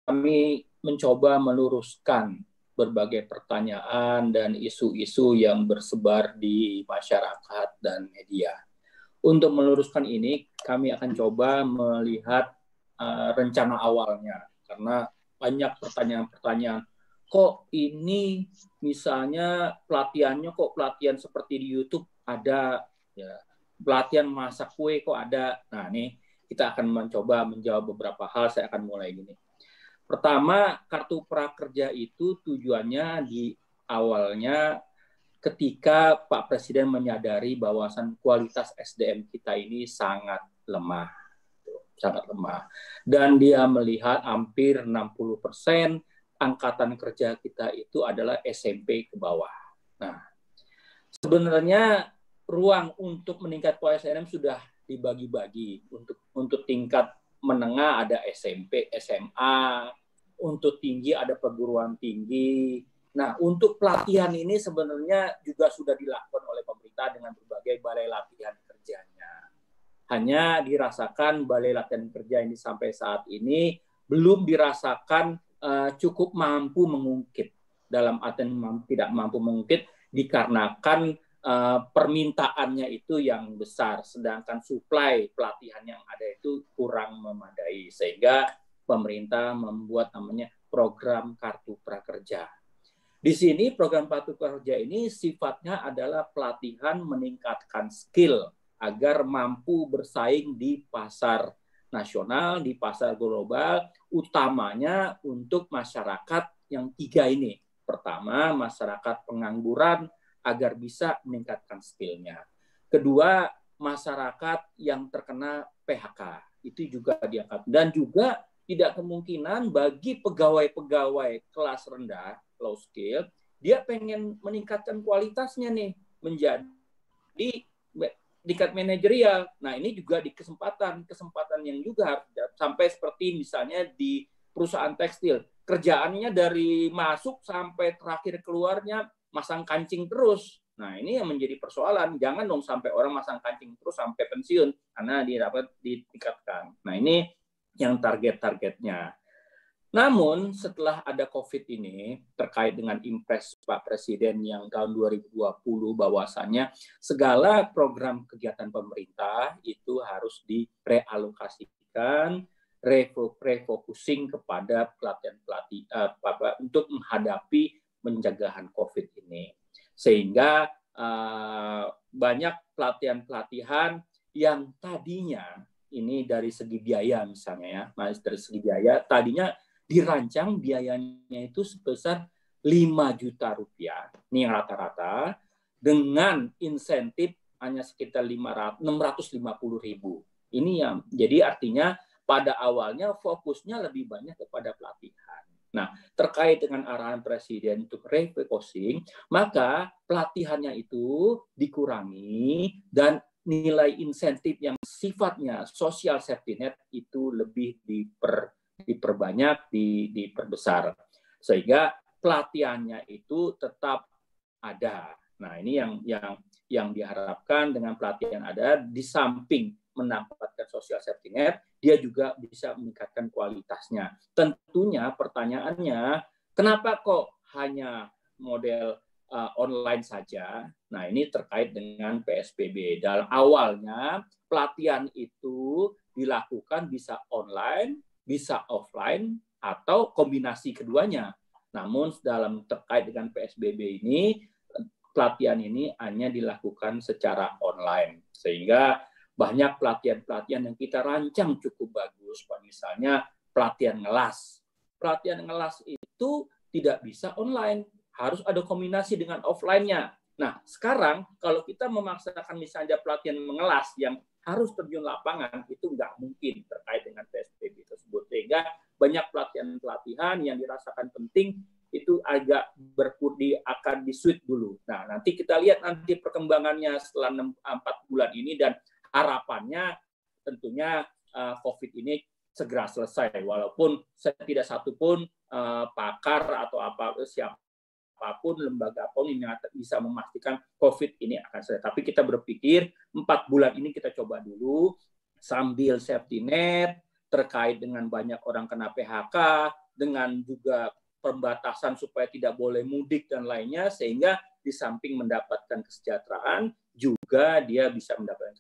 kami mencoba meluruskan berbagai pertanyaan dan isu-isu yang bersebar di masyarakat dan media. Untuk meluruskan ini, kami akan coba melihat rencana awalnya, karena banyak pertanyaan-pertanyaan. Kok ini misalnya pelatihannya kok pelatihan seperti di YouTube ada, ya, pelatihan masak kue kok ada. Nah, ini kita akan mencoba menjawab beberapa hal. Saya akan mulai gini. Pertama, kartu prakerja itu tujuannya di awalnya ketika Pak Presiden menyadari bahwasan kualitas SDM kita ini sangat lemah. Dan dia melihat hampir 60% angkatan kerja kita itu adalah SMP ke bawah. Nah, sebenarnya ruang untuk meningkat kualitas SDM sudah dibagi-bagi. Untuk tingkat menengah ada SMP, SMA, untuk tinggi ada perguruan tinggi. Nah, untuk pelatihan ini sebenarnya juga sudah dilakukan oleh pemerintah dengan berbagai balai latihan kerjanya. Hanya dirasakan balai latihan kerja ini sampai saat ini belum dirasakan cukup mampu mengungkit. Dalam artian tidak mampu mengungkit dikarenakan permintaannya itu yang besar, sedangkan suplai pelatihan yang ada itu kurang memadai, sehingga pemerintah membuat namanya program Kartu Prakerja. Di sini program Kartu Prakerja ini sifatnya adalah pelatihan meningkatkan skill agar mampu bersaing di pasar nasional, di pasar global, utamanya untuk masyarakat yang tiga ini. Pertama, masyarakat pengangguran, agar bisa meningkatkan skill-nya. Kedua, masyarakat yang terkena PHK, itu juga diangkat. Dan juga tidak kemungkinan bagi pegawai-pegawai kelas rendah, low skill, dia pengen meningkatkan kualitasnya nih, menjadi tingkat manajerial. Nah, ini juga di kesempatan yang juga sampai seperti misalnya di perusahaan tekstil. Kerjaannya dari masuk sampai terakhir keluarnya masang kancing terus. Nah, ini yang menjadi persoalan. Jangan dong sampai orang masang kancing terus sampai pensiun, karena dia dapat ditingkatkan. Nah, ini yang target-targetnya. Namun, setelah ada COVID ini, terkait dengan impres Pak Presiden yang tahun 2020, bahwasannya segala program kegiatan pemerintah itu harus direalokasikan, refocusing kepada pelatihan untuk menghadapi pencegahan COVID ini. Sehingga banyak pelatihan-pelatihan yang tadinya ini dari segi biaya misalnya ya, dari segi biaya tadinya dirancang biayanya itu sebesar 5 juta rupiah, ini yang rata-rata, dengan insentif hanya sekitar 650.000. Ini yang jadi artinya pada awalnya fokusnya lebih banyak kepada pelatihan. Nah, terkait dengan arahan Presiden untuk refocusing, maka pelatihannya itu dikurangi dan nilai insentif yang sifatnya social safety net itu lebih diperbanyak, diperbesar. Sehingga pelatihannya itu tetap ada. Nah, ini yang diharapkan dengan pelatihan ada, di samping mendapatkan social safety net, dia juga bisa meningkatkan kualitasnya. Tentunya pertanyaannya, kenapa kok hanya model online saja? Nah, ini terkait dengan PSBB. Dalam awalnya, pelatihan itu dilakukan bisa online, bisa offline, atau kombinasi keduanya. Namun, dalam terkait dengan PSBB ini, pelatihan ini hanya dilakukan secara online. Sehingga banyak pelatihan-pelatihan yang kita rancang cukup bagus, misalnya pelatihan ngelas. Pelatihan ngelas itu tidak bisa online, harus ada kombinasi dengan offline-nya. Nah, sekarang kalau kita memaksakan misalnya pelatihan mengelas yang harus terjun lapangan, itu nggak mungkin terkait dengan PSBB tersebut. Sehingga banyak pelatihan-pelatihan yang dirasakan penting itu agak akan di-switch dulu. Nah, nanti kita lihat nanti perkembangannya setelah 4 bulan ini, dan harapannya tentunya COVID ini segera selesai, walaupun tidak satupun pakar atau siapapun lembaga pun ini bisa memastikan COVID ini akan selesai. Tapi kita berpikir 4 bulan ini kita coba dulu sambil safety net terkait dengan banyak orang kena PHK, dengan juga pembatasan supaya tidak boleh mudik dan lainnya, sehingga di samping mendapatkan kesejahteraan juga dia bisa mendapatkan